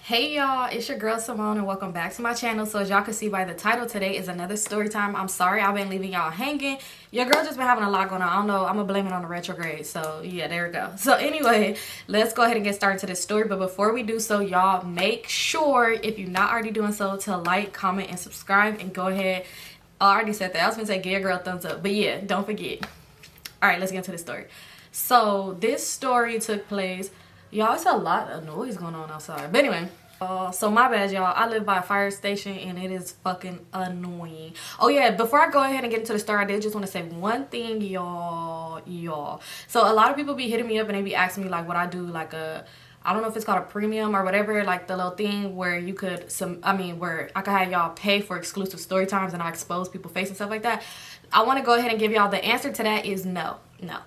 Hey y'all, it's your girl Symone and welcome back to my channel. So as y'all can see by the title, today is another story time. I'm sorry I've been leaving y'all hanging. Your girl just been having a lot going on. I don't know, I'm gonna blame it on the retrograde. So yeah, there we go. So anyway, let's go ahead and get started to this story. But before we do so, y'all make sure, if you're not already doing so, to like, comment, and subscribe. And go ahead, I already said that. I was gonna say give your girl a thumbs up. But yeah, don't forget. Alright, let's get into the story. So this story took place. Y'all, it's a lot of noise going on outside. But anyway, so my bad, y'all. I live by a fire station and it is fucking annoying. Oh yeah, before I go ahead and get into the story, I did just want to say one thing, y'all. So a lot of people be hitting me up and they be asking me like what I do, like I don't know if it's called a premium or whatever, like the little thing where you could where I could have y'all pay for exclusive story times and I expose people's face and stuff like that. I want to go ahead and give y'all the answer to that is no,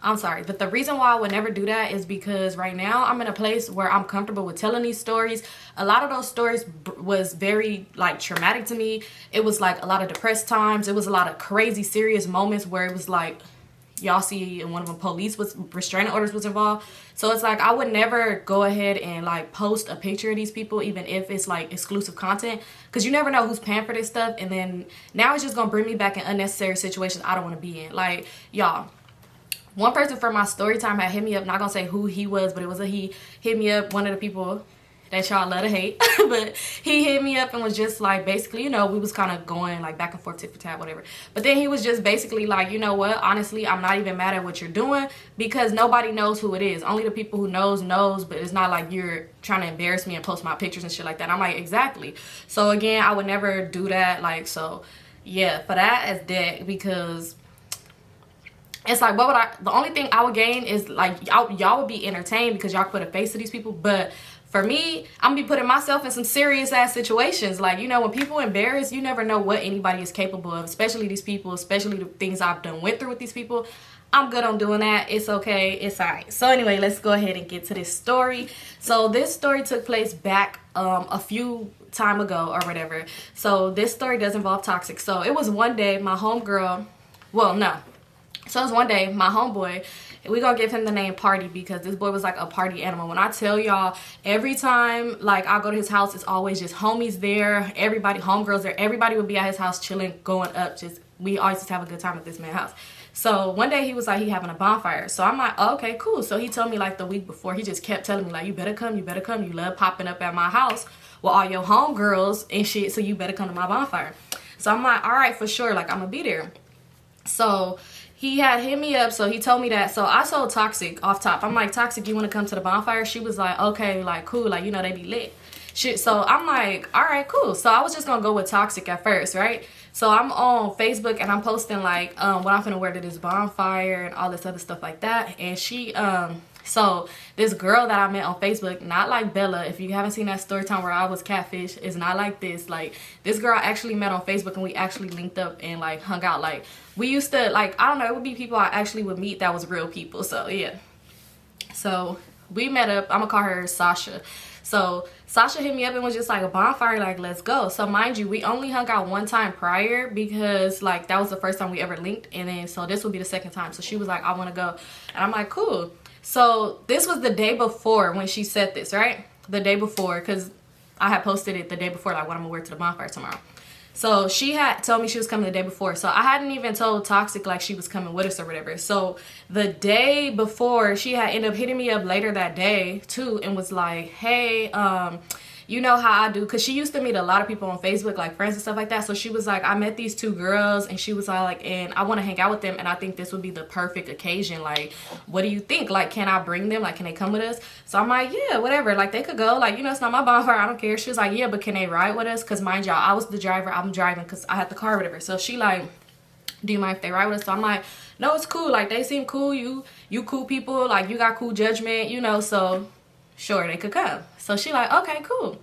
I'm sorry. But the reason why I would never do that is because right now I'm in a place where I'm comfortable with telling these stories. A lot of those stories was very like traumatic to me. It was like a lot of depressed times. It was a lot of crazy serious moments where it was like, y'all see in one of them police was restraining orders was involved. So it's like I would never go ahead and like post a picture of these people even if it's like exclusive content, because you never know who's paying for this stuff, and then now it's just gonna bring me back in unnecessary situations I don't want to be in. Like y'all, one person from my story time had hit me up, not gonna say who he was, but it was a he, hit me up, one of the people that y'all love to hate. But he hit me up and was just like, basically, you know, we was kind of going like back and forth, tit for tat, whatever. But then he was just basically like, you know what, honestly, I'm not even mad at what you're doing because nobody knows who it is. Only the people who knows, but it's not like you're trying to embarrass me and post my pictures and shit like that. I'm like, exactly. So again, I would never do that. Like, so yeah, for that as that, because it's like, what would the only thing I would gain is like y'all would be entertained because y'all put a face to these people. But for me, I'm gonna be putting myself in some serious ass situations. Like, you know, when people embarrass, you never know what anybody is capable of, especially these people, especially the things I've went through with these people. I'm good on doing that. It's okay. It's alright. So anyway, let's go ahead and get to this story. So this story took place back a few time ago or whatever. So this story does involve toxic. So it was one day my homegirl, well, no. So it was one day my homeboy, we gonna give him the name Party because this boy was like a party animal. When I tell y'all, every time like I go to his house, it's always just homies there, everybody, homegirls there, everybody would be at his house chilling, going up, just we always just have a good time at this man's house. So one day he was like, he having a bonfire. So I'm like, oh, okay, cool. So he told me like the week before, he just kept telling me like, you better come, you love popping up at my house with all your homegirls and shit, so you better come to my bonfire. So I'm like, all right, for sure, like I'm gonna be there. So he had hit me up, so he told me that. So I told Toxic off top, I'm like, Toxic, you want to come to the bonfire? She was like, okay, like cool, like, you know, they be lit shit. So I'm like, all right, cool. So I was just gonna go with Toxic at first, right? So I'm on Facebook and I'm posting like what I'm gonna wear to this bonfire and all this other stuff like that. And she so this girl that I met on Facebook, not like Bella, if you haven't seen that story time where I was catfish, it's not like this. Like this girl I actually met on Facebook and we actually linked up and like hung out. Like we used to, like, I don't know, it would be people I actually would meet that was real people. So yeah, so we met up. I'm gonna call her Sasha. So Sasha hit me up and was just like, a bonfire, like let's go. So mind you, we only hung out one time prior because like that was the first time we ever linked, and then so this will be the second time. So she was like, I want to go, and I'm like, cool. So this was the day before when she said this, right? The day before, because I had posted it the day before, like what I'm gonna wear to the bonfire tomorrow. So she had told me she was coming the day before. So I hadn't even told Toxic like she was coming with us or whatever. So the day before, she had ended up hitting me up later that day too and was like, hey, you know how I do, because she used to meet a lot of people on Facebook, like friends and stuff like that. So she was like, I met these two girls, and she was like, and I want to hang out with them, and I think this would be the perfect occasion. Like, what do you think? Like, can I bring them? Like, can they come with us? So I'm like, yeah, whatever. Like, they could go. Like, you know, it's not my bonfire. I don't care. She was like, yeah, but can they ride with us? Because mind y'all, I was the driver. I'm driving because I had the car or whatever. So she like, do you mind if they ride with us? So I'm like, no, it's cool. Like, they seem cool. You cool people. Like, you got cool judgment, you know, so sure, they could come. So she like, okay, cool.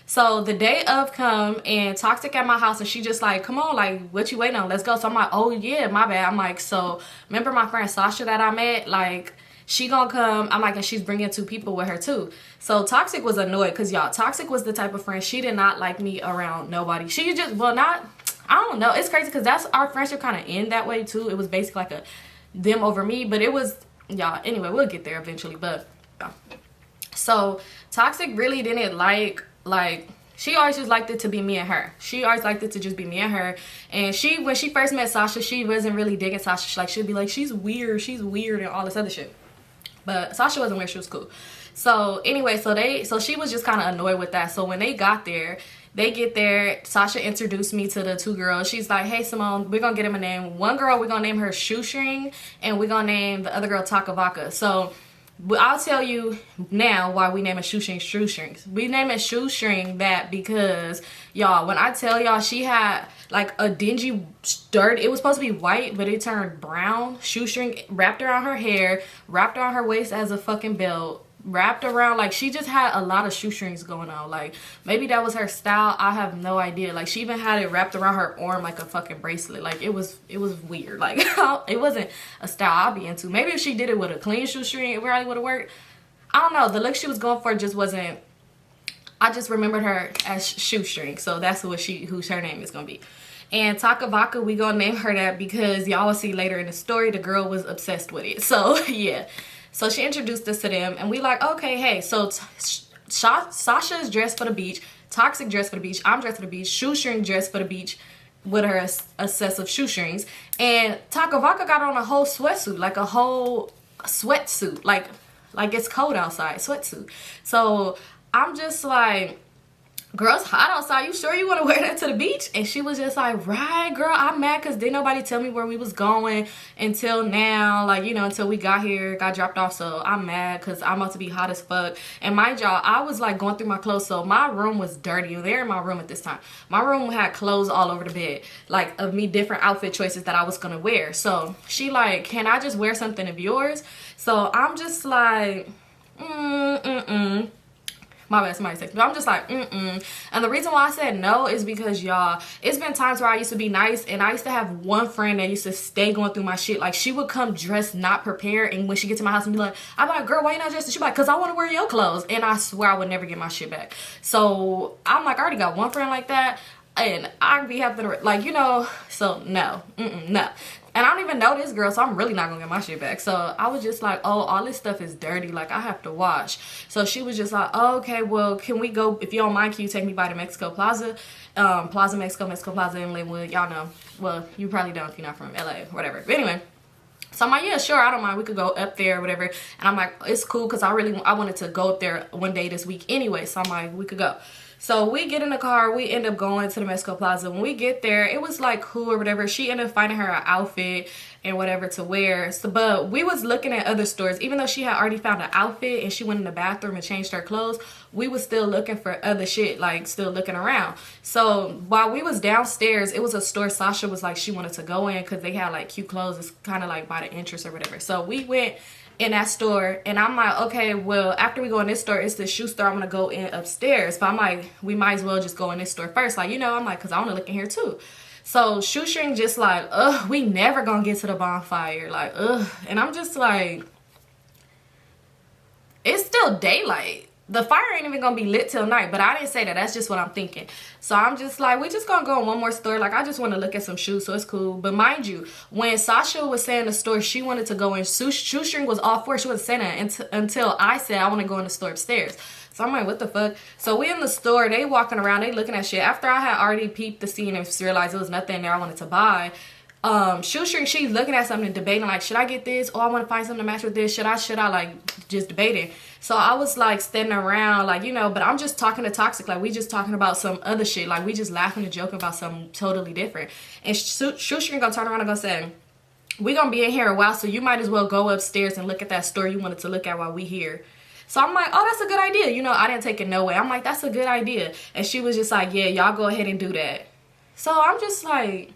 So the day of come and Toxic at my house, and she just like, come on, like what you waiting on, let's go. So I'm like, oh yeah, my bad. I'm like, so remember my friend Sasha that I met, like she gonna come. I'm like, and she's bringing two people with her too. So Toxic was annoyed because y'all, Toxic was the type of friend, she did not like me around nobody. She just, well, not, I don't know, it's crazy because that's our friendship kind of end that way too. It was basically like a them over me, but it was, y'all, anyway, we'll get there eventually. But so Toxic really didn't like Like, she always just liked it to be me and her. She always liked it to just be me and her. And when she first met Sasha, she wasn't really digging Sasha. Like, she'd be like, she's weird, and all this other shit. But Sasha wasn't weird, she was cool. So anyway, so she was just kind of annoyed with that. So when they get there, Sasha introduced me to the two girls. She's like, hey, Symone, we're going to get him a name. One girl, we're going to name her Shoestring, and we're going to name the other girl Taka. So I'll tell you now why we name it Shoestrings. We name it Shoestring that because, y'all, when I tell y'all, she had like a dingy dirt. It was supposed to be white, but it turned brown. Shoestring wrapped around her hair, wrapped around her waist as a fucking belt, wrapped around, like, she just had a lot of shoestrings going on. Like, maybe that was her style, I have no idea. Like, she even had it wrapped around her arm like a fucking bracelet. Like, it was weird. Like, it wasn't a style I'll be into. Maybe if she did it with a clean shoestring, it really would have worked. I don't know, the look she was going for just wasn't. I just remembered her as Shoestring, so that's who her name is gonna be. And Taka, we gonna name her that because y'all will see later in the story the girl was obsessed with it. So yeah. So she introduced us to them, and we like, okay, hey, so Sasha is dressed for the beach, Toxic dressed for the beach, I'm dressed for the beach, Shoestring dressed for the beach with her a set of shoestrings, and Taka got on a whole sweatsuit, like a whole sweatsuit, like it's cold outside, sweatsuit. So I'm just like, girl, it's hot outside. You sure you want to wear that to the beach? And she was just like, right, girl, I'm mad because didn't nobody tell me where we was going until now. Like, you know, until we got here, got dropped off. So I'm mad because I'm about to be hot as fuck. And mind y'all, I was like going through my clothes. So my room was dirty. They're in my room at this time. My room had clothes all over the bed, like of me, different outfit choices that I was going to wear. So she like, can I just wear something of yours? So I'm just like, my bad, somebody texted me. I'm just like, And the reason why I said no is because, y'all, it's been times where I used to be nice, and I used to have one friend that used to stay going through my shit. Like, she would come dressed not prepared, and when she get to my house and be like, I'm like, girl, why you not dressed? And she be like, because I want to wear your clothes. And I swear I would never get my shit back. So I'm like, I already got one friend like that, and I'd be having to, like, you know, so no, no. And I don't even know this girl, so I'm really not gonna get my shit back. So I was just like, oh, all this stuff is dirty. Like, I have to wash. So she was just like, oh, okay, well, can we go, if you don't mind, can you take me by the Mexico Plaza? Mexico Plaza in Linwood. Y'all know. Well, you probably don't if you're not from LA, whatever. But anyway. So I'm like, yeah, sure, I don't mind. We could go up there or whatever. And I'm like, it's cool because I wanted to go up there one day this week anyway. So I'm like, we could go. So we get in the car, we end up going to the Mexico Plaza. When we get there, it was like cool or whatever. She ended up finding her an outfit and whatever to wear. So, but we was looking at other stores. Even though she had already found an outfit and she went in the bathroom and changed her clothes, we was still looking for other shit, like still looking around. So while we was downstairs, it was a store Sasha was like she wanted to go in because they had like cute clothes. It's kind of like by the entrance or whatever. So we went in that store, and I'm like, okay, well, after we go in this store, it's the shoe store, I'm gonna go in upstairs. But I'm like, we might as well just go in this store first, like, you know. I'm like, because I want to look in here too. So Shoestring just like, ugh, we never gonna get to the bonfire, like, ugh. And I'm just like, it's still daylight. The fire ain't even gonna be lit till night. But I didn't say that. That's just what I'm thinking. So I'm just like, we're just gonna go in one more store. Like, I just want to look at some shoes, so it's cool. But mind you, when Sasha was saying the store she wanted to go in, Shoestring was all for it. She wasn't saying that until I said I want to go in the store upstairs. So I'm like, what the fuck? So we in the store, they walking around, they looking at shit. After I had already peeped the scene and realized there was nothing there I wanted to buy, Shoestring, she's looking at something and debating, like, should I get this? Oh, I want to find something to match with this. Should I, like, just debating. So I was like standing around, like, you know, but I'm just talking to Toxic, like, we just talking about some other shit, like, we just laughing and joking about something totally different. And Shoestring gonna turn around and gonna say, we gonna be in here a while, so you might as well go upstairs and look at that store you wanted to look at while we here. So I'm like, oh, that's a good idea. You know, I didn't take it no way. I'm like, that's a good idea. And she was just like, yeah, y'all go ahead and do that. So I'm just like,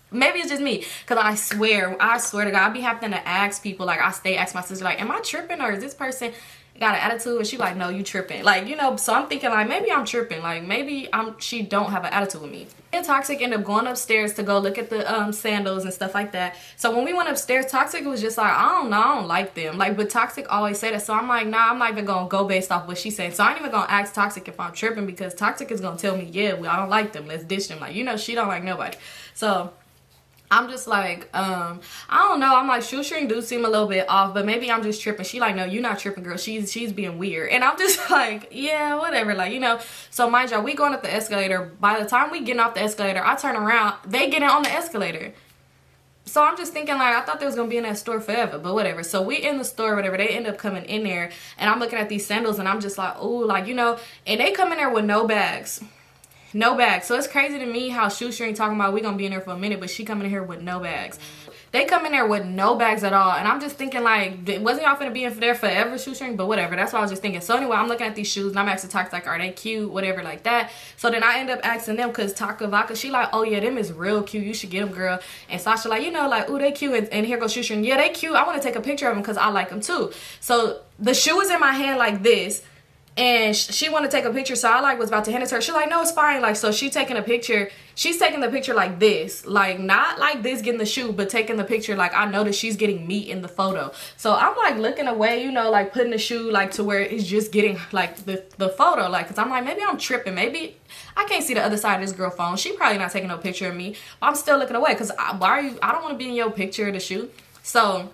maybe it's just me, because I swear to God, I be having to ask people, like, I ask my sister, like, am I tripping, or is this person got an attitude? And she like, no, you tripping, like, you know. So I'm thinking, like, maybe I'm tripping, like, maybe she don't have an attitude with me. And Toxic ended up going upstairs to go look at the sandals and stuff like that. So when we went upstairs, Toxic was just like, I don't know, I don't like them, like, but Toxic always say that. So I'm like, nah, I'm not even gonna go based off what she said. So I ain't even gonna ask Toxic if I'm tripping, because Toxic is gonna tell me, yeah, well, I don't like them, let's ditch them, like, you know, she don't like nobody. So I'm just like, I don't know. I'm like, Shoestring do seem a little bit off, but maybe I'm just tripping. She like, no, you're not tripping, girl. She's being weird. And I'm just like, yeah, whatever. Like, you know, so mind y'all, we going up the escalator. By the time we getting off the escalator, I turn around, they getting on the escalator. So I'm just thinking, like, I thought they was going to be in that store forever, but whatever. So we in the store, whatever. They end up coming in there, and I'm looking at these sandals, and I'm just like, ooh, like, you know, and they come in there with no bags. No bags. So it's crazy to me how Shoestring talking about we gonna be in there for a minute, but she coming in here with no bags. They come in there with no bags at all. And I'm just thinking, like, wasn't y'all finna be in there forever, Shoestring? But whatever. That's what I was just thinking. So anyway, I'm looking at these shoes and I'm asking Taka, like, are they cute? Whatever, like that. So then I end up asking them, because Taka Vodka, she like, oh yeah, them is real cute. You should get them, girl. And Sasha like, you know, like, ooh, they cute. And here goes Shoestring. Yeah, they cute. I want to take a picture of them because I like them too. So the shoe is in my hand like this. And she wanted to take a picture, so I like was about to hand it to her. She's like, no, it's fine. Like, so she's taking a picture. She's taking the picture like this, like not like this getting the shoe, but taking the picture like I noticed she's getting me in the photo. So I'm like looking away, you know, like putting the shoe like to where it's just getting like the photo, like, cause I'm like, maybe I'm tripping, maybe I can't see the other side of this girl phone. She probably not taking no picture of me, but I'm still looking away, cause I don't want to be in your picture of the shoe. So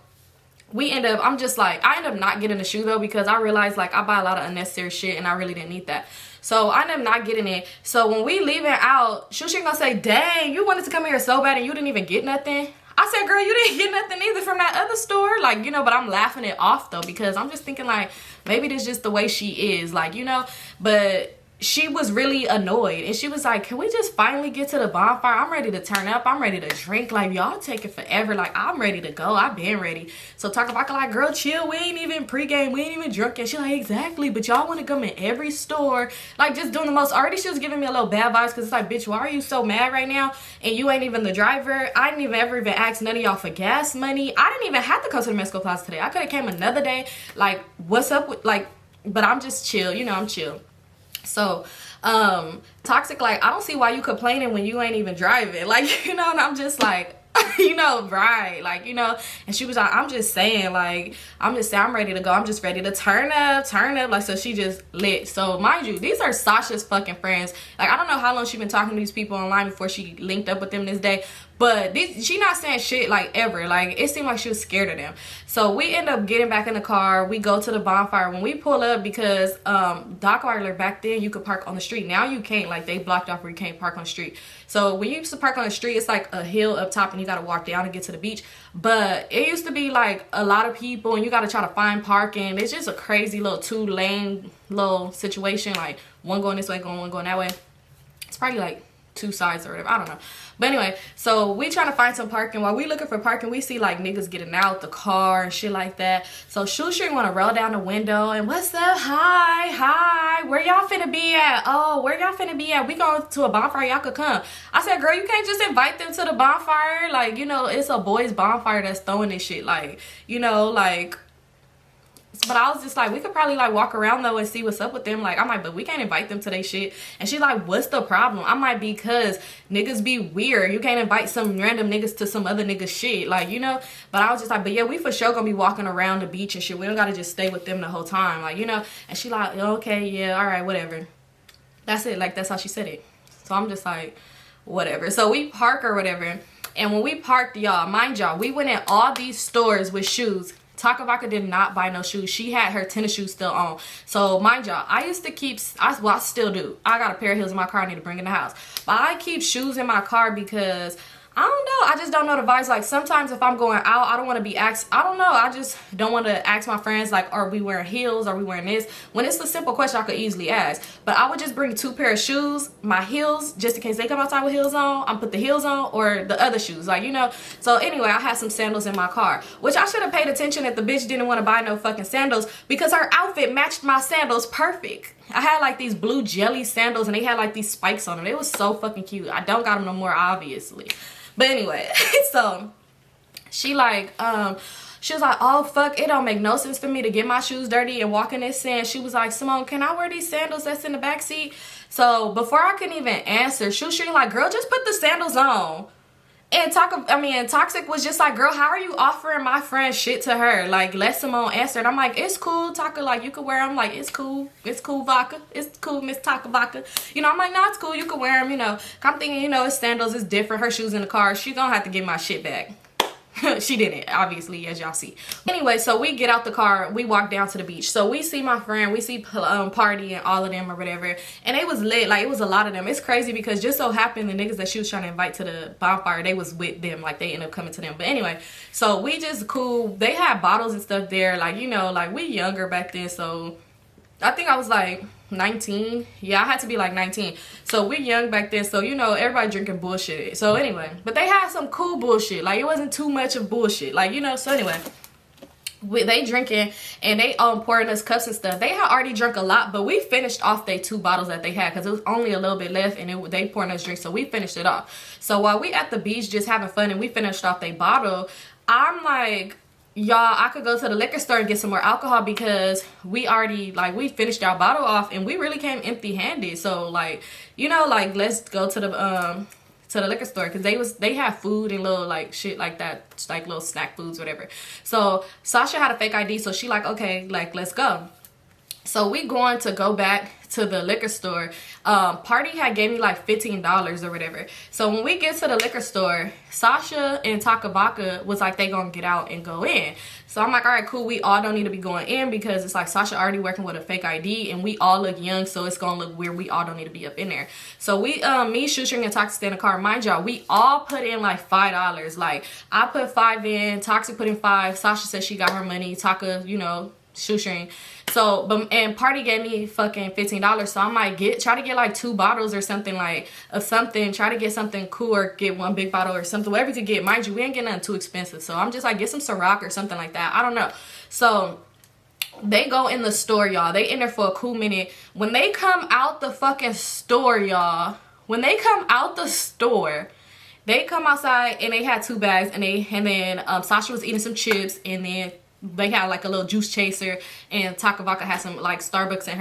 we end up, I'm just like, I end up not getting the shoe though, because I realized like I buy a lot of unnecessary shit and I really didn't need that. So I end up not getting it. So when we leaving out, Shoestring gonna say, dang, you wanted to come here so bad and you didn't even get nothing. I said, girl, you didn't get nothing either from that other store. Like, you know, but I'm laughing it off though, because I'm just thinking like, maybe this is just the way she is, like, you know. But she was really annoyed and she was like, can we just finally get to the bonfire? I'm ready to turn up. I'm ready to drink. Like, y'all taking forever. Like, I'm ready to go. I've been ready. So Taka like, girl, chill. We ain't even pregame. We ain't even drunk. And she like, exactly. But y'all want to come in every store. Like, just doing the most. Already she was giving me a little bad vibes, because it's like, bitch, why are you so mad right now? And you ain't even the driver. I didn't even ever even ask none of y'all for gas money. I didn't even have to come to the Mexico Plaza today. I could have came another day. Like, what's up with, like, but I'm just chill. You know, I'm chill. So Toxic like, I don't see why you complaining when you ain't even driving, like, you know. And I'm just like, you know, right, like, you know. And she was like, I'm just saying, like, I'm ready to go. I'm just ready to turn up. Like, so she just lit. So mind you, these are Sasha's fucking friends. Like, I don't know how long she been talking to these people online before she linked up with them this day, but she not saying shit like ever. Like, it seemed like she was scared of them. So we end up getting back in the car. We go to the bonfire. When we pull up, because Dockweiler back then you could park on the street. Now you can't. Like, they blocked off where you can't park on the street. So when you used to park on the street, it's like a hill up top and you got to walk down to get to the beach. But it used to be like a lot of people and you got to try to find parking. It's just a crazy little 2-lane little situation. Like, one going this way, one going that way. It's probably like 2 sides or whatever. I don't know. But anyway, so we trying to find some parking. While we looking for parking, we see like niggas getting out the car and shit like that. So Shoestring want to roll down the window and, what's up? Hi, where y'all finna be at? Oh, where y'all finna be at? We going to a bonfire, y'all could come. I said, girl, you can't just invite them to the bonfire. Like, you know, it's a boys bonfire that's throwing this shit. Like, you know, like, but I was just like, we could probably like walk around though and see what's up with them. Like, I'm like, but we can't invite them to their shit. And she's like, what's the problem? I'm like, because niggas be weird. You can't invite some random niggas to some other niggas shit, like, you know. But I was just like, but yeah, we for sure gonna be walking around the beach and shit. We don't gotta just stay with them the whole time, like, you know. And she like, okay, yeah, all right, whatever. That's it. Like, that's how she said it. So I'm just like, whatever. So we park or whatever. And when we parked, y'all, mind y'all, we went in all these stores with shoes. Taka did not buy no shoes. She had her tennis shoes still on. So mind y'all, I used to keep, well, I still do. I got a pair of heels in my car I need to bring in the house. But I keep shoes in my car because I don't know. I just don't know the vibes. Like, sometimes if I'm going out, I don't want to be asked. I don't know. I just don't want to ask my friends, like, are we wearing heels? Are we wearing this? When it's a simple question, I could easily ask. But I would just bring 2 pair of shoes, my heels, just in case they come outside with heels on. I'm put the heels on or the other shoes, like, you know. So anyway, I had some sandals in my car, which I should have paid attention if the bitch didn't want to buy no fucking sandals, because her outfit matched my sandals perfect. I had like these blue jelly sandals and they had like these spikes on them. It was so fucking cute. I don't got them no more, obviously. But anyway, so she like, she was like, oh, fuck, it don't make no sense for me to get my shoes dirty and walk in this sand. She was like, Symone, can I wear these sandals that's in the back seat? So before I can even answer, Shoestring like, girl, just put the sandals on. And Toxic was just like, girl, how are you offering my friend shit to her? Like, let Symone answer. And I'm like, it's cool, Taka, like, you can wear them. Like, it's cool, vodka. It's cool, Miss Taka vodka. You know, I'm like, no, it's cool, you can wear them, you know. I'm thinking, you know, it's sandals, it's different. Her shoes in the car. She gonna have to get my shit back. She didn't, obviously, as y'all see. Anyway, so we get out the car, we walk down to the beach. So we see my friend, we see Party and all of them or whatever, and it was lit. Like, it was a lot of them. It's crazy because just so happened the niggas that she was trying to invite to the bonfire, they was with them. Like, they ended up coming to them. But anyway, so we just cool. They had bottles and stuff there. Like, you know, like, we younger back then, so I think I was like 19. Yeah, I had to be like 19. So we're young back then, so you know, everybody drinking bullshit. So anyway, but they had some cool bullshit. Like, it wasn't too much of bullshit, like, you know. So anyway, they drinking and they pouring us cups and stuff. They had already drunk a lot, but we finished off they 2 bottles that they had because it was only a little bit left, and they pouring us drinks, so we finished it off. So while we at the beach just having fun and we finished off their bottle, I'm like, y'all, I could go to the liquor store and get some more alcohol because we already, like, we finished our bottle off and we really came empty-handed. So, like, you know, like, let's go to the liquor store because they have food and little, like, shit like that, like little snack foods, whatever. So Sasha had a fake ID, so she like, okay, like, let's go. So we going to go back to the liquor store. Party had gave me like $15 or whatever. So when we get to the liquor store, Sasha and Taka Vodka was like, they gonna get out and go in. So I'm like, all right, cool, we all don't need to be going in because it's like Sasha already working with a fake ID and we all look young, so it's gonna look weird. We all don't need to be up in there. So we me, Shoestring, and Toxic stay in the car. Mind y'all, we all put in like $5. Like, I put 5 in, Toxic put in 5, Sasha said she got her money, Taka, you know, Shoestring. So, and Party gave me fucking $15. So I might try to get like 2 bottles or something, like, of something. Try to get something cool or get 1 big bottle or something, whatever you could get. Mind you, we ain't getting nothing too expensive. So I'm just like, get some Ciroc or something like that. I don't know. So they go in the store, y'all. They in there for a cool minute. When they come out the fucking store, y'all, when they come out the store, they come outside and they had 2 bags, and then Sasha was eating some chips, and then they had like a little juice chaser, and Taka Vodka had some like Starburst in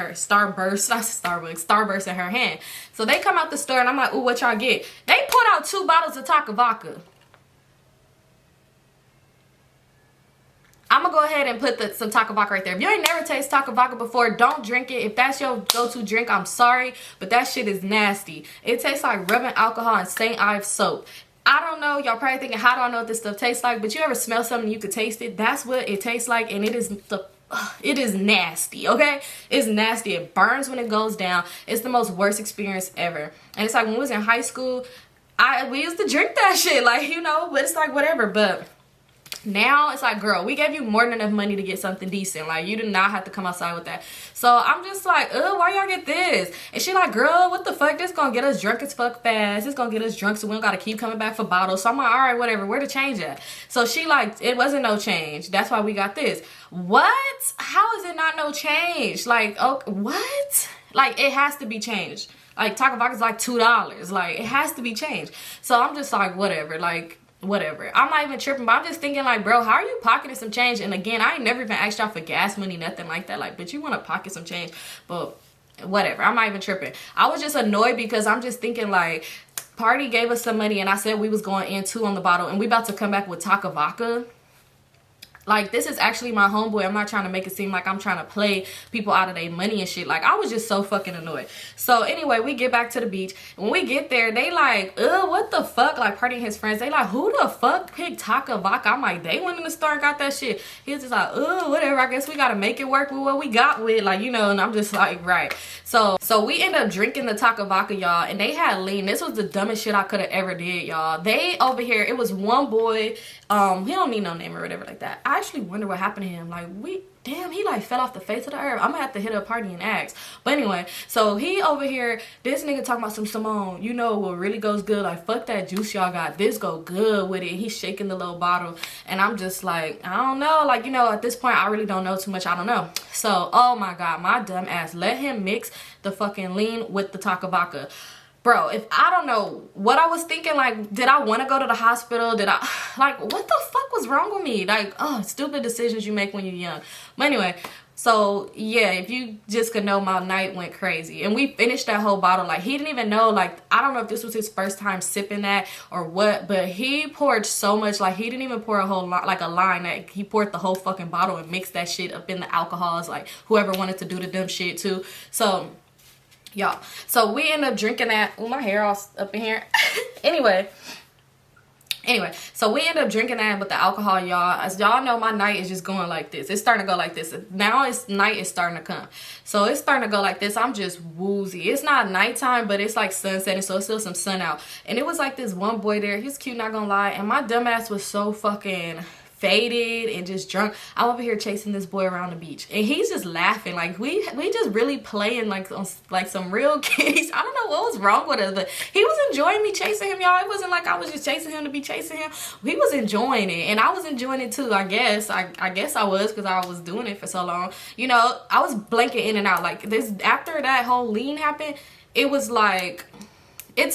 her hand. So they come out the store and I'm like, ooh, what y'all get? They put out 2 bottles of Taka Vodka. I'm gonna go ahead and put some Taka Vodka right there. If you ain't never tasted Taka Vodka before, don't drink it. If that's your go-to drink, I'm sorry, but that shit is nasty. It tastes like rubbing alcohol and St. Ives soap. I don't know, y'all probably thinking, how do I know what this stuff tastes like? But you ever smell something and you could taste it? That's what it tastes like, and it is nasty, okay? It's nasty. It burns when it goes down. It's the most worst experience ever. And it's like, when we was in high school, we used to drink that shit, like, you know, but it's like whatever. But now it's like, girl, we gave you more than enough money to get something decent. Like, you do not have to come outside with that. So I'm just like, why y'all get this? And she like, girl, what the fuck? This gonna get us drunk as fuck fast. It's gonna get us drunk, so we don't gotta keep coming back for bottles. So I'm like, all right, whatever, where the change at? So she like, it wasn't no change. That's why we got this. What? How is it not no change? Like, oh, what? Like, it has to be changed. Like, Taka Vodka's like $2. Like, it has to be changed. So I'm just like, whatever, like, whatever. I'm not even tripping, but I'm just thinking like, bro, how are you pocketing some change? And again, I ain't never even asked y'all for gas money, nothing like that. Like, but you want to pocket some change, but whatever. I'm not even tripping. I was just annoyed because I'm just thinking like, Party gave us some money and I said we was going in 2 on the bottle, and we about to come back with Taka Vodka. Like, this is actually my homeboy. I'm not trying to make it seem like I'm trying to play people out of their money and shit. Like, I was just so fucking annoyed. So anyway, we get back to the beach. When we get there, they like, what the fuck? Like, Party and his friends, they like, who the fuck picked Taka Vodka? I'm like, they went in the store and got that shit. He was just like, whatever. I guess we gotta make it work with what we got with, like, you know. And I'm just like, right. So we end up drinking the Taka Vodka, y'all, and they had lean. This was the dumbest shit I could have ever did, y'all. They over here, it was one boy, he don't need no name or whatever like that. I actually wonder what happened to him. Like, damn, he like fell off the face of the earth. I'm gonna have to hit a Party and ask. But anyway, so he over here, this nigga talking about some Symone, you know what really goes good? Like, fuck that juice y'all got. This go good with it. He's shaking the little bottle. And I'm just like, I don't know. Like, you know, at this point, I really don't know too much. I don't know. So, oh my God, my dumb ass let him mix the fucking lean with the Taka Vodka. Bro, if I don't know what I was thinking, like, did I want to go to the hospital? Did I, like, what the fuck was wrong with me? Like, oh, stupid decisions you make when you're young. But anyway, So yeah, if you just could know, my night went crazy. And we finished that whole bottle. Like, he didn't even know, like, I don't know if this was his first time sipping that or what, but he poured so much. Like, he didn't even pour a whole lot, like a line. That he poured the whole fucking bottle and mixed that shit up in the alcohols. Like, whoever wanted to do the dumb shit too. So y'all, so we end up drinking that. Oh, my hair all up in here. Anyway, so we end up drinking that with the alcohol, y'all. As y'all know, my night is just going like this. It's starting to go like this. Now night is starting to come. So it's starting to go like this. I'm just woozy. It's not nighttime, but it's like sun setting, so it's still some sun out. And it was like this one boy there. He's cute, not gonna lie. And my dumbass was so fucking faded and just drunk. I'm over here chasing this boy around the beach, and he's just laughing. Like, we just really playing like on like some real kids. I don't know what was wrong with us, but he was enjoying me chasing him, y'all. It wasn't like I was just chasing him to be chasing him. He was enjoying it, and I was enjoying it too. I guess I was, because I was doing it for so long. You know, I was blanking in and out. Like, this, after that whole lean happened, it was like, it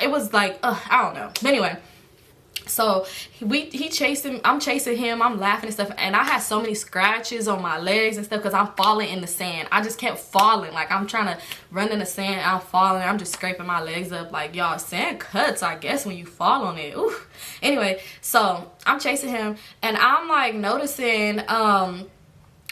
was like, I don't know. But anyway, so he chased him, I'm chasing him, I'm laughing and stuff, and I had so many scratches on my legs and stuff because I'm falling in the sand. I just kept falling. Like, I'm trying to run in the sand, I'm falling, I'm just scraping my legs up. Like, y'all, sand cuts, I guess, when you fall on it. Ooh. Anyway, so I'm chasing him, and I'm like noticing,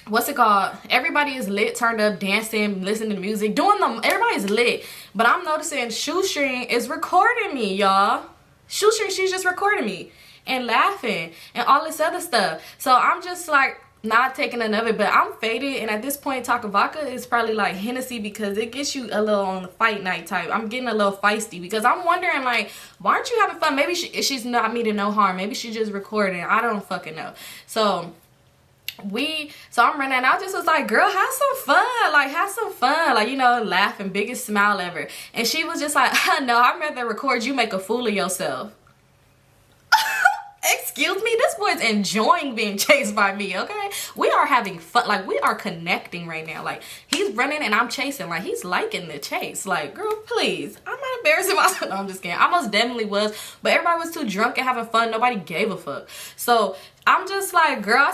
what's it called? Everybody is lit, turned up, dancing, listening to music, everybody's lit. But I'm noticing Shoestring is recording me, y'all. Shoestring, she's just recording me and laughing and all this other stuff. So I'm just like not taking none of it, but I'm faded. And at this point, Taka vodka is probably like Hennessy, because it gets you a little on the fight night type. I'm getting a little feisty because I'm wondering, like, why aren't you having fun? Maybe she's not meaning no harm. Maybe she's just recording. I don't fucking know. So I'm running, and I just was like, girl, have some fun. Like, have some fun. Like, you know, laughing, biggest smile ever. And she was just like, no, I'd rather record you make a fool of yourself. Excuse me, this boy's enjoying being chased by me, okay? We are having fun. Like, we are connecting right now. Like, he's running and I'm chasing. Like, he's liking the chase. Like, girl, please. I'm not embarrassing myself. No, I'm just kidding. I most definitely was. But everybody was too drunk and having fun. Nobody gave a fuck. So I'm just like, girl, I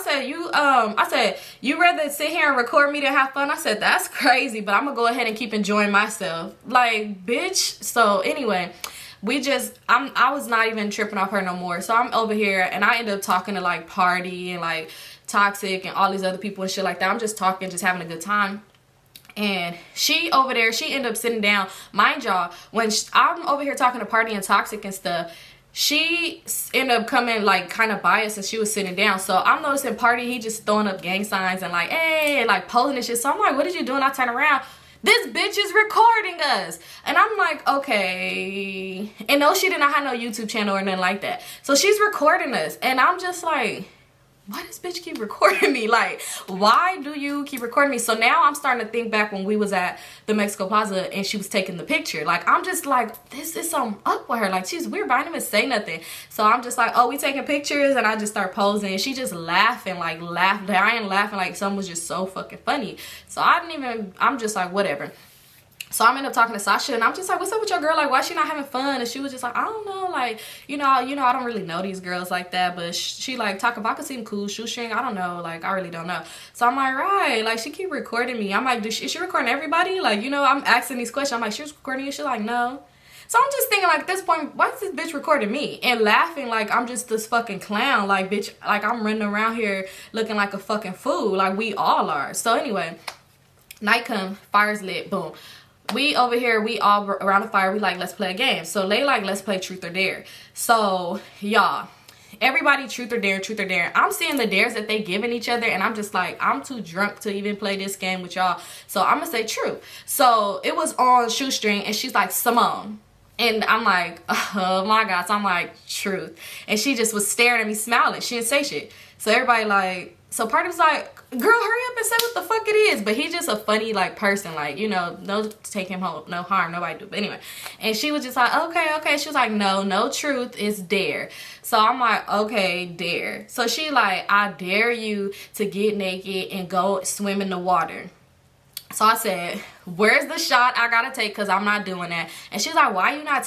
said, you rather sit here and record me than have fun? I said, that's crazy, but I'm gonna go ahead and keep enjoying myself. Like, bitch. So anyway, I was not even tripping off her no more. So I'm over here, and I end up talking to like Party and like Toxic and all these other people and shit like that. I'm just talking, just having a good time. And she over there, she ended up sitting down. Mind y'all, when I'm over here talking to Party and Toxic and stuff, she ended up coming like kind of biased and she was sitting down. So I'm noticing Party, he just throwing up gang signs and like, hey, and like posing and shit. So I'm like, what did you do? And I turn around, this bitch is recording us. And I'm like, okay. And no, she did not have no YouTube channel or nothing like that. So she's recording us. And I'm just like, why does bitch keep recording me? Like, why do you keep recording me? So now I'm starting to think back when we was at the Mexico Plaza and she was taking the picture. Like, I'm just like, this is something up with her. Like, she's weird, but I didn't even say nothing. So I'm just like, oh, we taking pictures? And I just start posing. And she just laughing, like, dying laughing like something was just so fucking funny. So I'm just like, whatever. So I'm end up talking to Sasha, and I'm just like, what's up with your girl? Like, why she not having fun? And she was just like, I don't know, like, you know, I don't really know these girls like that, but she like, Taka Vodka seem cool, Shoestring, I don't know, like, I really don't know. So I'm like, right, like, she keep recording me. I'm like, is she recording everybody? Like, you know, I'm asking these questions. I'm like, she was recording you? She's like, no. So I'm just thinking, like, at this point, why is this bitch recording me? And laughing like I'm just this fucking clown. Like, bitch, like, I'm running around here looking like a fucking fool. Like, we all are. So anyway, night come, fire's lit, boom. We over here, we all around the fire, we like, let's play a game. So they like, let's play truth or dare. So y'all, everybody truth or dare. I'm seeing the dares that they giving each other, and I'm just like, I'm too drunk to even play this game with y'all. So I'm gonna say truth. So it was on Shoestring, and she's like, Symone. And I'm like, oh my God. So I'm like, truth. And she just was staring at me, smiling. She didn't say shit. So everybody like, so Party was like, girl, hurry up and say what the fuck it is. But he's just a funny, like, person. Like, you know, no take him home, no harm, nobody do. But anyway. And she was just like, okay. She was like, no truth, it's dare. So I'm like, okay, dare. So she like, I dare you to get naked and go swim in the water. So I said, where's the shot I gotta take, because I'm not doing that. And she's like, why you not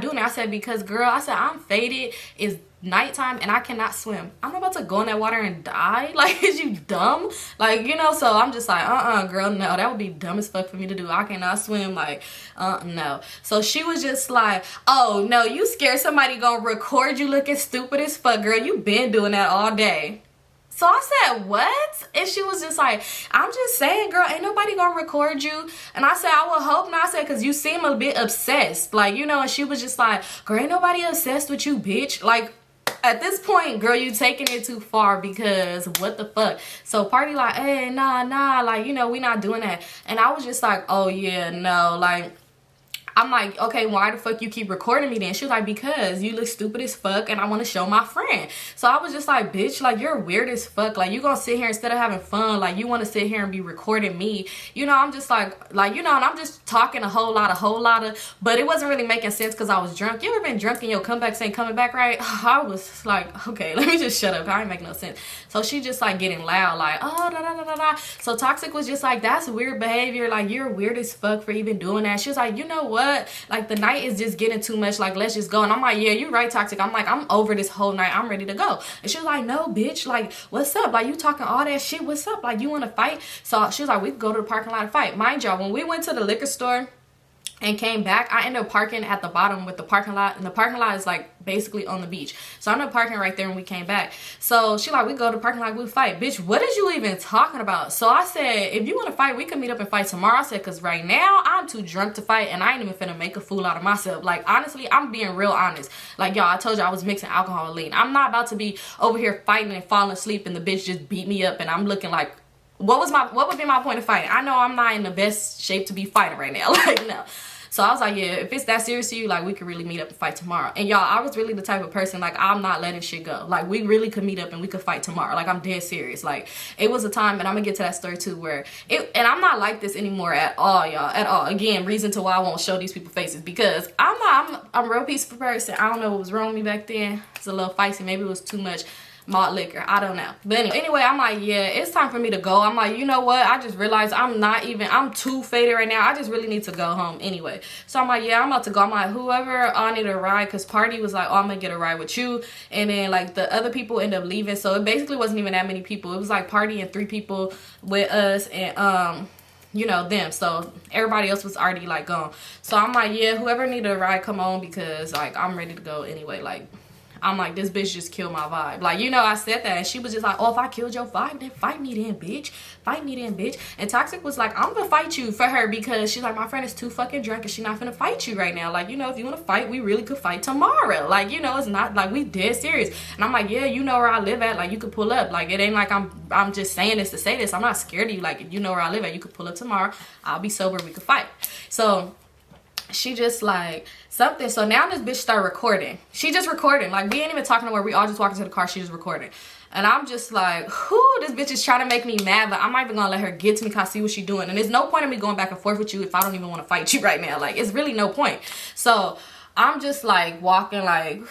doing it? I said, because girl, I said, I'm faded, it's nighttime, and I cannot swim. I'm about to go in that water and die. Like, is you dumb? Like, you know, so I'm just like, girl, no, that would be dumb as fuck for me to do. I cannot swim. Like, no. So she was just like, oh no, you scared somebody gonna record you looking stupid as fuck, girl. You been doing that all day. So I said, what? And she was just like, I'm just saying, girl, ain't nobody gonna record you. And I said, I would hope not. I said, because you seem a bit obsessed. Like, you know, and she was just like, girl, ain't nobody obsessed with you, bitch. Like, at this point, girl, you taking it too far, because what the fuck? So party like, hey, nah, like, you know, we not doing that. And I was just like, oh yeah, no, like, I'm like, okay, why the fuck you keep recording me then? She was like, because you look stupid as fuck and I want to show my friend. So I was just like, bitch, like, you're weird as fuck. Like, you gonna sit here instead of having fun, like, you want to sit here and be recording me. You know, I'm just like, you know, and I'm just talking a whole lot of, but it wasn't really making sense because I was drunk. You ever been drunk and your comebacks ain't coming back right? I was like, okay, let me just shut up. I ain't make no sense. So she just like getting loud, like, oh, da. So Toxic was just like, that's weird behavior. Like, you're weird as fuck for even doing that. She was like, you know what? Like, the night is just getting too much. Like, let's just go. And I'm like, yeah, you're right, Toxic. I'm like, I'm over this whole night. I'm ready to go. And she was like, no, bitch. Like, what's up? Like, you talking all that shit. What's up? Like, you want to fight? So she was like, we could go to the parking lot and fight. Mind y'all, when we went to the liquor store and came back, I ended up parking at the bottom with the parking lot, and the parking lot is like basically on the beach. So I ended up parking right there when we came back. So she like, we go to the parking lot, we fight. Bitch, what is you even talking about? So I said, if you want to fight, we can meet up and fight tomorrow. I said, because right now I'm too drunk to fight, and I ain't even finna make a fool out of myself. Like, honestly, I'm being real honest. Like, y'all, I told you I was mixing alcohol and lean. I'm not about to be over here fighting and falling asleep and the bitch just beat me up and I'm looking like, what would be my point of fighting? I know I'm not in the best shape to be fighting right now. Like, no. So I was like, yeah, if it's that serious to you, like, we could really meet up and fight tomorrow. And y'all, I was really the type of person, like, I'm not letting shit go. Like, we really could meet up and we could fight tomorrow. Like, I'm dead serious. Like, it was a time, and I'm gonna get to that story too, where and I'm not like this anymore at all, y'all, at all. Again, reason to why I won't show these people faces, because I'm a real peaceful person. I don't know what was wrong with me back then. It's a little feisty. Maybe it was too much malt liquor, I don't know. But anyway, I'm like, yeah, it's time for me to go. I'm like, you know what, I just realized I'm too faded right now. I just really need to go home anyway. So I'm like, yeah, I'm about to go. I'm like, whoever I need a ride, because Party was like, oh, I'm gonna get a ride with you. And then like the other people end up leaving, so it basically wasn't even that many people. It was like Party and 3 people with us, and you know, them. So everybody else was already like gone. So I'm like, yeah, whoever needed a ride, come on, because like I'm ready to go anyway. Like, I'm like, this bitch just killed my vibe. Like, you know, I said that, and she was just like, oh, if I killed your vibe, then fight me then, bitch. Fight me then, bitch. And Toxic was like, I'm gonna fight you for her, because she's like, my friend is too fucking drunk and she's not gonna fight you right now. Like, you know, if you want to fight, we really could fight tomorrow. Like, you know, it's not like we dead serious. And I'm like, yeah, you know where I live at. Like, you could pull up. Like, it ain't like I'm just saying this to say this. I'm not scared of you. Like, if you know where I live at, you could pull up tomorrow. I'll be sober. We could fight. So she just like something. So now this bitch start recording. She just recording. Like, we ain't even talking to her. We all just walking to the car. She just recording. And I'm just like, whoo, this bitch is trying to make me mad, but I'm not even gonna let her get to me because I see what she doing. And there's no point in me going back and forth with you if I don't even want to fight you right now. Like, it's really no point. So I'm just like walking, like,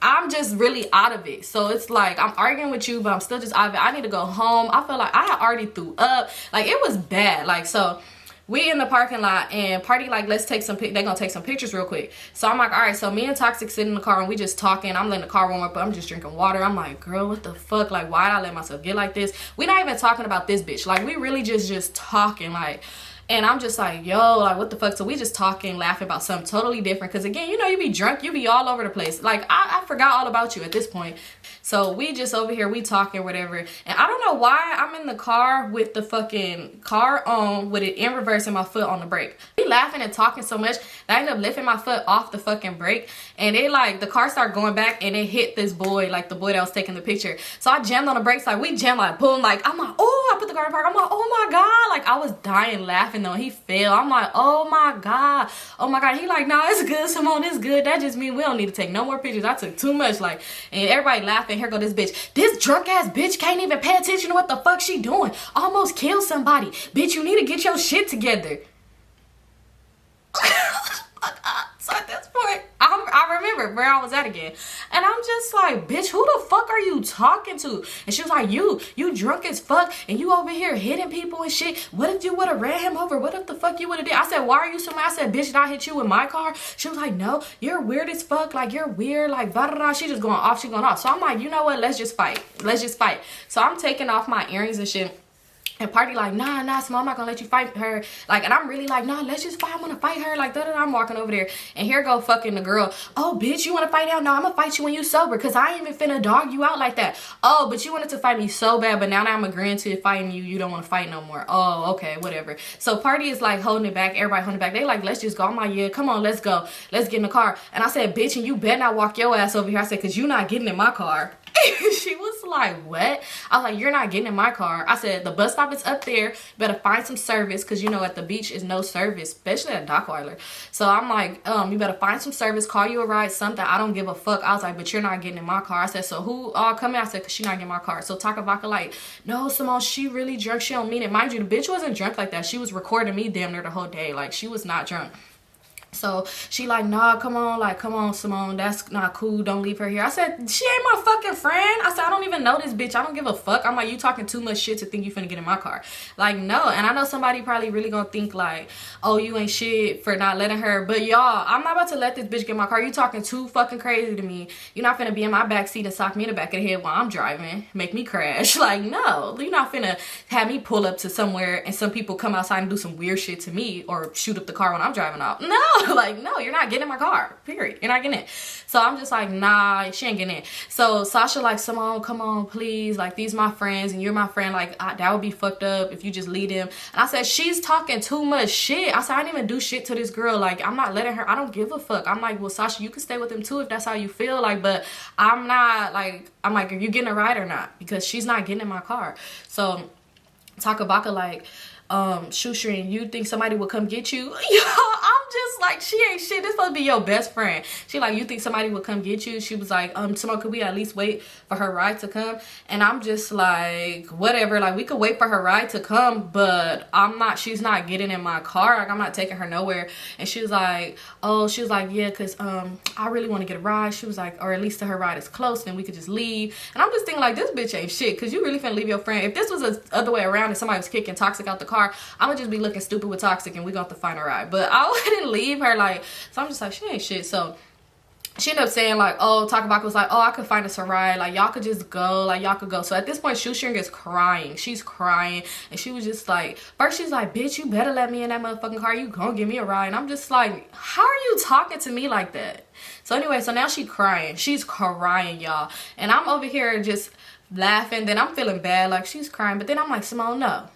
I'm just really out of it. So it's like, I'm arguing with you, but I'm still just out of it. I need to go home. I feel like I had already threw up. Like, it was bad. Like, so we in the parking lot, and Party like, let's take some, they're gonna take some pictures real quick. So I'm like, all right. So me and Toxic sit in the car and we just talking. I'm letting the car warm up, but I'm just drinking water. I'm like, girl, what the fuck? Like, why did I let myself get like this? We not even talking about this bitch. Like, we really just talking, like. And I'm just like, yo, like, what the fuck? So we just talking, laughing about something totally different. Because, again, you know, you be drunk. You be all over the place. Like, I forgot all about you at this point. So we just over here, we talking, whatever. And I don't know why I'm in the car with the fucking car on, with it in reverse and my foot on the brake. We laughing and talking so much that I ended up lifting my foot off the fucking brake. And it, like, the car started going back and it hit this boy, like, the boy that was taking the picture. So I jammed on the brakes. Like, we jammed, like, boom. Like, I'm like, oh, I put the car in park. I'm like, oh, my God. Like, I was dying laughing, though. He fell. I'm like, oh, my God. Oh, my God. He like, nah, it's good, Symone. It's good. That just means we don't need to take no more pictures. I took too much. Like, and everybody laughing. Here go this bitch. This drunk ass bitch can't even pay attention to what the fuck she doing. Almost killed somebody. Bitch, you need to get your shit together. So at this point, I remember where I was at again. And I'm just like, bitch, who the fuck are you talking to? And she was like, you drunk as fuck and you over here hitting people and shit. What if you would have ran him over? What if the fuck you would have did? I said, why are you so mad? I said, bitch, did I hit you with my car? She was like, no, you're weird as fuck. Like, you're weird. Like, blah, blah, blah. She just going off. She going off. So I'm like, you know what? Let's just fight. Let's just fight. So I'm taking off my earrings and shit. And Party like, nah, Symone, I'm not gonna let you fight her. Like, and I'm really like, nah, let's just fight. I wanna fight her. Like, da da da. I'm walking over there. And here go fucking the girl. Oh, bitch, you wanna fight now? No, I'm gonna fight you when you sober. Cause I ain't even finna dog you out like that. Oh, but you wanted to fight me so bad. But now that I'm agreeing to fighting you, you don't wanna fight no more. Oh, okay, whatever. So Party is like holding it back. Everybody holding it back. They like, let's just go. I'm like, yeah, come on, let's go. Let's get in the car. And I said, bitch, and you better not walk your ass over here. I said, cause you not getting in my car. She was like, what? I was like, you're not getting in my car. I said, the bus stop is up there. Better find some service, because you know at the beach is no service, especially at Dockweiler. So I'm like, you better find some service, call you a ride, something. I don't give a fuck. I was like, but you're not getting in my car. I said, so who come in? I said, cause she not getting in my car. So Taka like, no, Symone, she really drunk. She don't mean it. Mind you, the bitch wasn't drunk like that. She was recording me damn near the whole day. Like, she was not drunk. So she like, nah, come on, Symone, that's not cool, don't leave her here. I said, she ain't my fucking friend. I said, I don't even know this bitch, I don't give a fuck. I'm like, you talking too much shit to think you finna get in my car. Like, no. And I know somebody probably really gonna think like, oh, you ain't shit for not letting her, but y'all, I'm not about to let this bitch get in my car. You talking too fucking crazy to me. You're not finna be in my backseat and sock me in the back of the head while I'm driving, make me crash. Like, no, you're not finna have me pull up to somewhere and some people come outside and do some weird shit to me or shoot up the car when I'm driving off. No. Like, no, you're not getting in my car, period. You're not getting in. So I'm just like, nah, she ain't getting in. So Sasha like, Symone, come on, please, like, these my friends and you're my friend, like, that would be fucked up if you just lead them. And I said, she's talking too much shit. I said, I didn't even do shit to this girl. Like, I'm not letting her, I don't give a fuck. I'm like, well, Sasha, you can stay with them too if that's how you feel, like, but I'm not, like, I'm like, are you getting a ride or not? Because she's not getting in my car. So Taka like, Shoestring, you think somebody will come get you? Yo, I'm just like, she ain't shit. This supposed to be your best friend. She like, you think somebody would come get you? She was like, Symone, could we at least wait for her ride to come? And I'm just like, whatever, like, we could wait for her ride to come, but she's not getting in my car. Like, I'm not taking her nowhere. And she was like, oh, she was like, yeah, because I really want to get a ride. She was like, or at least till her ride is close, then we could just leave. And I'm just thinking like, this bitch ain't shit, because you really finna leave your friend. If this was the other way around and somebody was kicking Toxic out the car, I would just be looking stupid with Toxic and we gonna have to find a ride. But I wouldn't leave her, like, so I'm just like, she ain't shit. So she ended up saying like, oh, Taka was like, oh, I could find us a ride, like, y'all could just go, like, y'all could go. So at this point, Shoestring is crying. She's crying. And she was just like, first she's like, bitch, you better let me in that motherfucking car, you gonna give me a ride. And I'm just like, how are you talking to me like that? So anyway, so now she's crying, y'all, and I'm over here just laughing. Then I'm feeling bad, like, she's crying, but then I'm like, Symone, no,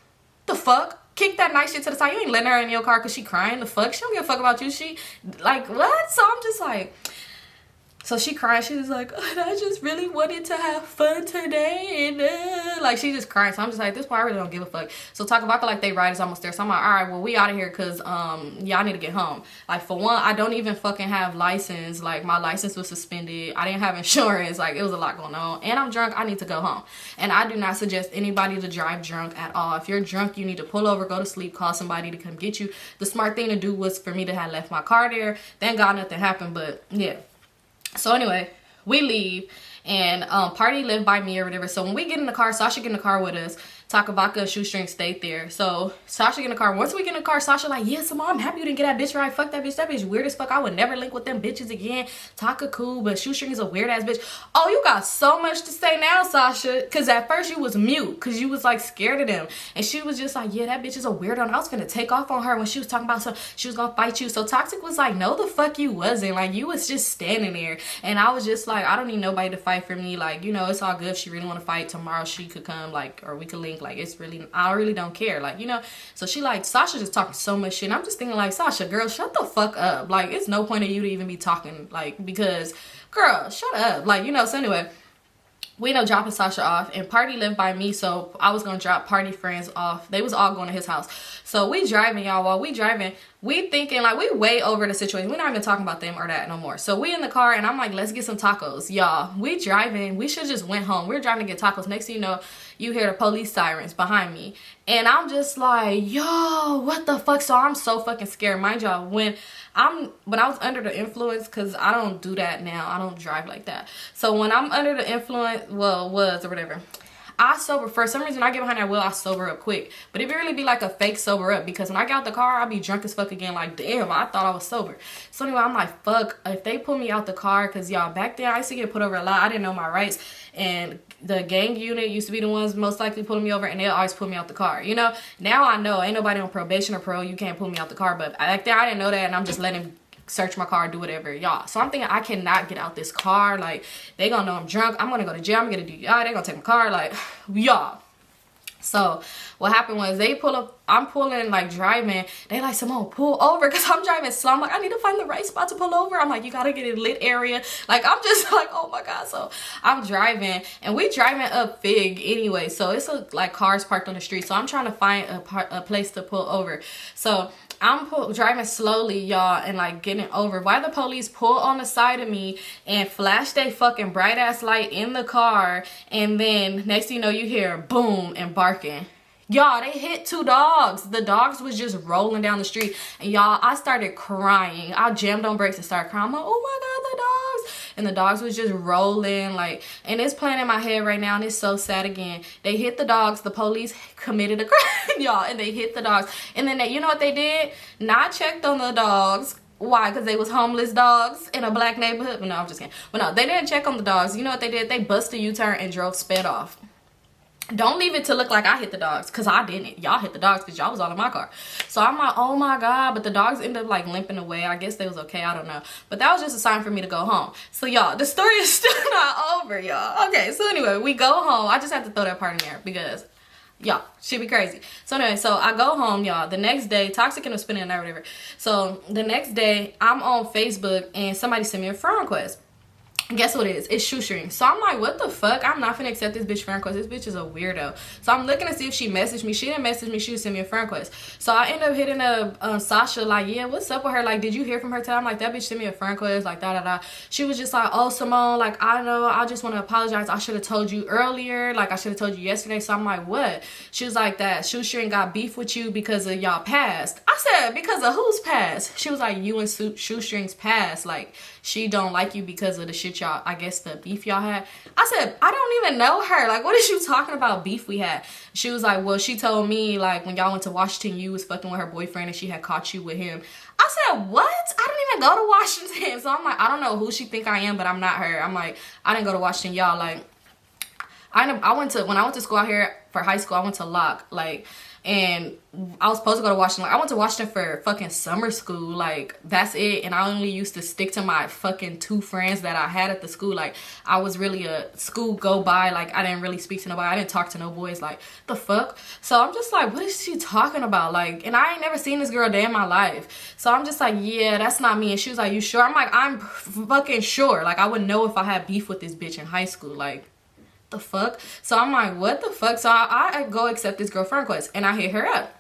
the fuck, kick that nice shit to the side. You ain't letting her in your car because she crying. The fuck, she don't give a fuck about you. She like, what? So I'm just like, so she cried. She was like, oh, I just really wanted to have fun today, and like, she just crying. So I'm just like, this part I really don't give a fuck. So Taka like, they ride is almost there. So I'm like, all right, well, we out of here because y'all need to get home. Like, for one, I don't even fucking have license. Like, my license was suspended. I didn't have insurance. Like, it was a lot going on, and I'm drunk. I need to go home. And I do not suggest anybody to drive drunk at all. If you're drunk, you need to pull over, go to sleep, call somebody to come get you. The smart thing to do was for me to have left my car there. Thank God nothing happened, but yeah. So anyway, we leave, and Party lived by me or whatever. So when we get in the car, Sasha get in the car with us. Taka Shoestring stayed there. So Sasha get in the car. Once we get in the car, Sasha like, yeah, Symone, I'm happy you didn't get that bitch right. Fuck that bitch. That bitch weird as fuck. I would never link with them bitches again. Taka cool, but Shoestring is a weird ass bitch. Oh, you got so much to say now, Sasha. Because at first you was mute because you was like scared of them. And she was just like, yeah, that bitch is a weirdo. And I was finna take off on her when she was talking about she was gonna fight you. So Toxic was like, no, the fuck you wasn't. Like, you was just standing there. And I was just like, I don't need nobody to fight for me. Like, you know, it's all good. If she really want to fight tomorrow, she could come, like, or we could link. Like, it's really, I really don't care, like, you know. So she like, Sasha just talking so much shit, and I'm just thinking like, Sasha, girl, shut the fuck up. Like, it's no point of you to even be talking, like, because, girl, shut up, like, you know. So anyway, we ended up dropping Sasha off, and Party lived by me, so I was gonna drop Party friends off. They was all going to his house. So we driving, y'all. While we driving, we thinking like, we way over the situation. We're not even talking about them or that no more. So we in the car, and I'm like, let's get some tacos, y'all. We driving. We should just went home. We're driving to get tacos. Next thing you know, you hear the police sirens behind me. And I'm just like, yo, what the fuck? So I'm so fucking scared. Mind y'all, when I was under the influence, because I don't do that now. I don't drive like that. So when I'm under the influence, well, was or whatever, I sober. For some reason, I get behind that wheel, I sober up quick. But it really be like a fake sober up, because when I get out the car, I'll be drunk as fuck again. Like, damn, I thought I was sober. So anyway, I'm like, fuck, if they pull me out the car, because y'all, back then, I used to get put over a lot. I didn't know my rights. And the gang unit used to be the ones most likely pulling me over, and they'll always pull me out the car. You know, now I know ain't nobody on probation or parole. You can't pull me out the car. But back then, I didn't know that, and I'm just letting search my car, do whatever, y'all. So I'm thinking I cannot get out this car. Like, they gonna know I'm drunk. I'm gonna go to jail. I'm gonna do y'all. They gonna take my car. Like, y'all. So what happened was they pull up, I'm pulling, like, driving. They like, Symone, pull over, because I'm driving slow. I'm like, I need to find the right spot to pull over. I'm like, you gotta get a lit area. Like, I'm just like, oh my god. So I'm driving, and we driving up Fig anyway, so it's like cars parked on the street. So I'm trying to find a place to pull over. So I'm driving slowly, y'all, and like getting over. Why the police pull on the side of me and flash they fucking bright ass light in the car, and then next thing you know, you hear boom and barking. Y'all, they hit 2 dogs. The dogs was just rolling down the street, and y'all, I started crying. I jammed on brakes and started crying. I'm like, oh my god, the dogs. And the dogs was just rolling, like, and it's playing in my head right now, and it's so sad again. They hit the dogs. The police committed a crime, y'all, and they hit the dogs. And then you know what they did? Not checked on the dogs. Why? Because they was homeless dogs in a black neighborhood? No, I'm just kidding. But no, they didn't check on the dogs. You know what they did? They busted a U-turn and drove sped off. Don't leave it to look like I hit the dogs, because I didn't. Y'all hit the dogs because y'all was all in my car. So I'm like, oh my god. But the dogs ended up like limping away. I guess they was okay. I don't know. But that was just a sign for me to go home. So y'all, the story is still not over, y'all. Okay, so anyway, we go home. I just had to throw that part in there because y'all, shit be crazy. So anyway, so I go home, y'all. The next day, Toxic ended up spending the night or whatever. So the next day, I'm on Facebook, and somebody sent me a friend request. Guess what it is? It's Shoestring. So I'm like, what the fuck? I'm not finna accept this bitch friend request. This bitch is a weirdo. So I'm looking to see if she messaged me. She didn't message me. She just sent me a friend request. So I end up hitting up Sasha, like, yeah, what's up with her? Like, did you hear from her today? I'm like, that bitch sent me a friend request, like, da-da-da. She was just like, oh, Symone, like, I know, I just want to apologize. I should have told you earlier. Like, I should have told you yesterday. So I'm like, what? She was like, that Shoestring got beef with you because of y'all past. I said, because of whose past? She was like, you and Shoestring's past. Like, she don't like you because of the shit y'all, I guess the beef y'all had. I said, I don't even know her. Like, what is you talking about beef we had? She was like, well, she told me, like, when y'all went to Washington, you was fucking with her boyfriend and she had caught you with him. I said, what? I didn't even go to Washington. So I'm like, I don't know who she think I am, but I'm not her. I'm like, I didn't go to Washington, y'all. Like, when I went to school out here for high school, I went to Locke, like, and I was supposed to go to Washington. Like, I went to Washington for fucking summer school. Like, that's it. And I only used to stick to my fucking 2 friends that I had at the school. Like, I was really a school go by. Like, I didn't really speak to nobody. I didn't talk to no boys. Like, the fuck? So I'm just like, what is she talking about? Like, and I ain't never seen this girl day in my life. So I'm just like, yeah, that's not me. And she was like, you sure? I'm like, I'm fucking sure. Like, I would know if I had beef with this bitch in high school. Like, the fuck? So I'm like, what the fuck? So I go accept this girlfriend request, and I hit her up.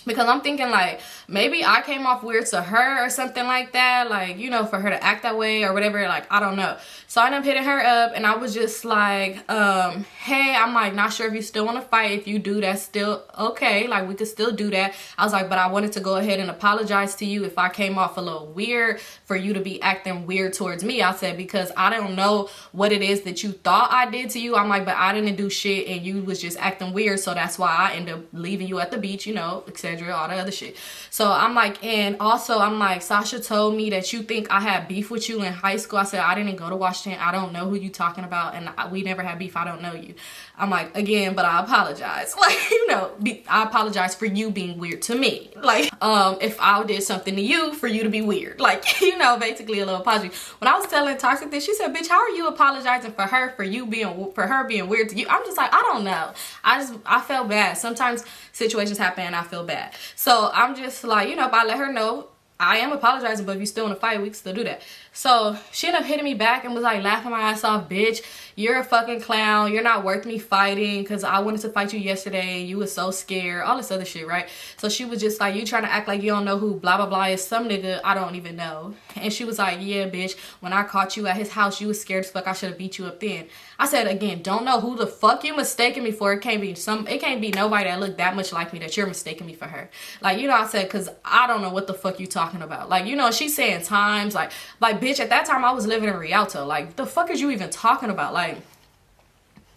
Because I'm thinking, like, maybe I came off weird to her or something like that. Like, you know, for her to act that way or whatever. Like, I don't know. So I ended up hitting her up, and I was just like, hey, I'm like, not sure if you still want to fight. If you do, that's still okay. Like, we could still do that. I was like, but I wanted to go ahead and apologize to you if I came off a little weird for you to be acting weird towards me. I said, because I don't know what it is that you thought I did to you. I'm like, but I didn't do shit, and you was just acting weird. So that's why I ended up leaving you at the beach, you know, etc. all the other shit. So I'm like, and also I'm like, Sasha told me that you think I had beef with you in high school. I said, I didn't go to Washington. I don't know who you talking about, and we never had beef. I don't know you. I'm like, again, but I apologize. Like, you know, I apologize for you being weird to me. Like, if I did something to you for you to be weird. Like, you know, basically a little apology. When I was telling Toxic this, she said, bitch, how are you apologizing for her, for her being weird to you? I'm just like, I don't know. I felt bad. Sometimes situations happen and I feel bad. So I'm just like, you know, if I let her know I am apologizing, but if you still in a fight, we can still do that. So she ended up hitting me back and was like laughing my ass off. Bitch, you're a fucking clown. You're not worth me fighting because I wanted to fight you yesterday and you was so scared. All this other shit, right? So she was just like, you trying to act like you don't know who blah, blah, blah is. Some nigga I don't even know. And she was like, yeah, bitch, when I caught you at his house, you was scared as fuck. I should have beat you up then. I said, again, don't know who the fuck you mistaking me for. It can't be nobody that look that much like me that you're mistaking me for her. Like, you know, I said, because I don't know what the fuck you talking about. Like, you know, she's saying times, like, bitch, at that time I was living in Rialto. Like, the fuck is you even talking about? Like,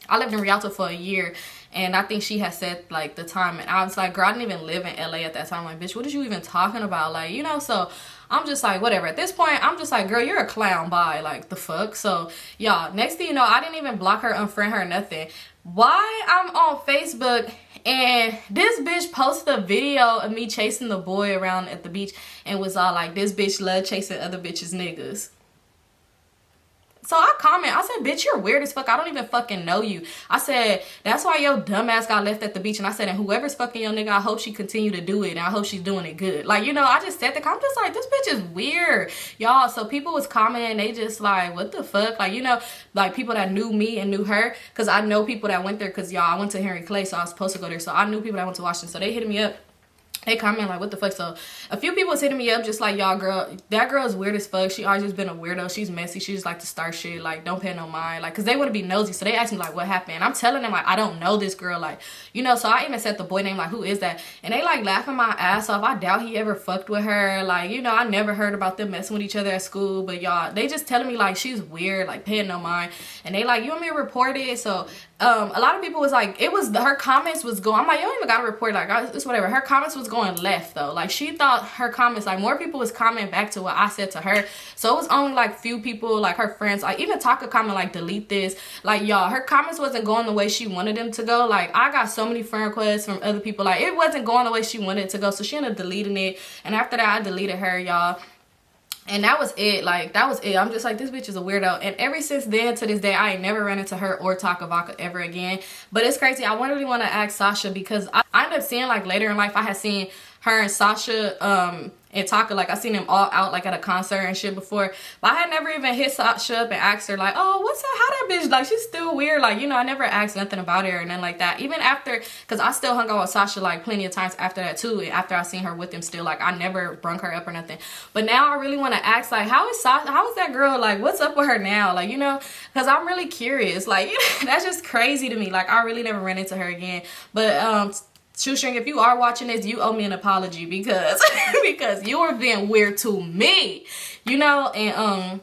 I lived in Rialto for a year, and I think she had said, like, the time, and I was like, girl, I didn't even live in LA at that time. Like, bitch, what are you even talking about? Like, you know, so I'm just like, whatever. At this point, I'm just like, girl, you're a clown. Bye. Like, the fuck? So, y'all, next thing you know, I didn't even block her, unfriend her, nothing. Why I'm on Facebook and this bitch posted a video of me chasing the boy around at the beach and was all like, this bitch love chasing other bitches niggas. So I comment, I said, bitch, you're weird as fuck. I don't even fucking know you. I said, that's why your dumb ass got left at the beach. And I said, and whoever's fucking your nigga, I hope she continue to do it. And I hope she's doing it good. Like, you know, I just said that. I'm just like, this bitch is weird. Y'all, so people was commenting. They just like, what the fuck? Like, you know, like people that knew me and knew her. Because I know people that went there. Because, y'all, I went to Henry Clay. So I was supposed to go there. So I knew people that went to Washington. So they hit me up. They comment like, what the fuck? So a few people was hitting me up just like, y'all, girl, that girl is weird as fuck. She always just been a weirdo. She's messy. She just like to start shit. Like, don't pay no mind. Like, because they want to be nosy. So they asked me like, what happened? And I'm telling them like, I don't know this girl. Like, you know, so I even said the boy name like, who is that? And they like laughing my ass off. I doubt he ever fucked with her. Like, you know, I never heard about them messing with each other at school. But y'all, they just telling me like, she's weird, like paying no mind. And they like, you want me to report it? So a lot of people was like, it was, her comments was going, I'm like, you don't even gotta report, like, it's whatever. Her comments was going left though. Like, she thought her comments, like, more people was commenting back to what I said to her. So it was only like few people, like her friends, like even Taka comment like, delete this. Like, y'all, her comments wasn't going the way she wanted them to go. Like, I got so many friend requests from other people, like it wasn't going the way she wanted it to go. So she ended up deleting it. And after that, I deleted her, y'all. And that was it. Like, that was it. I'm just like, this bitch is a weirdo. And ever since then to this day, I ain't never ran into her or Taka Vodka ever again. But it's crazy. I really want to ask Sasha, because I ended up seeing, like, later in life, I had seen her and Sasha and Taka, like, I seen them all out, like, at a concert and shit before. But I had never even hit Sasha up and asked her, like, oh, what's up? How that bitch? Like, she's still weird. Like, you know, I never asked nothing about her or nothing like that. Even after, because I still hung out with Sasha, like, plenty of times after that, too. And after I seen her with them still, like, I never brung her up or nothing. But now I really want to ask, like, how is that girl? Like, what's up with her now? Like, you know, because I'm really curious. Like, that's just crazy to me. Like, I really never ran into her again. But, Shoestring, if you are watching this, you owe me an apology because because you are being weird to me, you know. And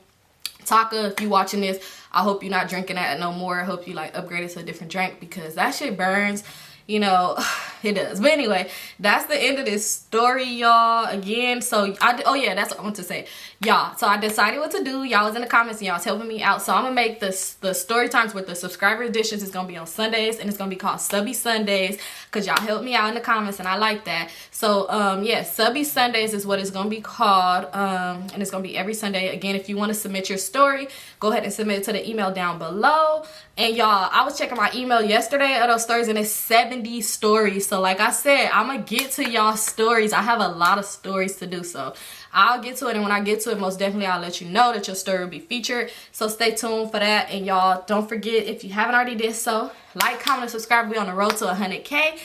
Taka, if you watching this, I hope you're not drinking that no more. I hope you like upgrade it to a different drink because that shit burns, you know. It does. But anyway, that's the end of this story, y'all. Again, so oh yeah, that's what I want to say, y'all. So I decided what to do. Y'all was in the comments and y'all was helping me out. So I'm gonna make the story times with the subscriber editions. It's gonna be on Sundays and it's gonna be called Subby Sundays because y'all helped me out in the comments and I like that. So yeah, Subby Sundays is what it's gonna be called, and it's gonna be every Sunday. Again, if you want to submit your story, go ahead and submit it to the email down below. And y'all, I was checking my email yesterday of those stories and it's 70 stories. So like I said, I'm gonna get to y'all stories. I have a lot of stories to do, so I'll get to it. And when I get to it, most definitely I'll let you know that your story will be featured. So stay tuned for that. And y'all, don't forget, if you haven't already did so, like, comment, and subscribe. We on the road to 100K.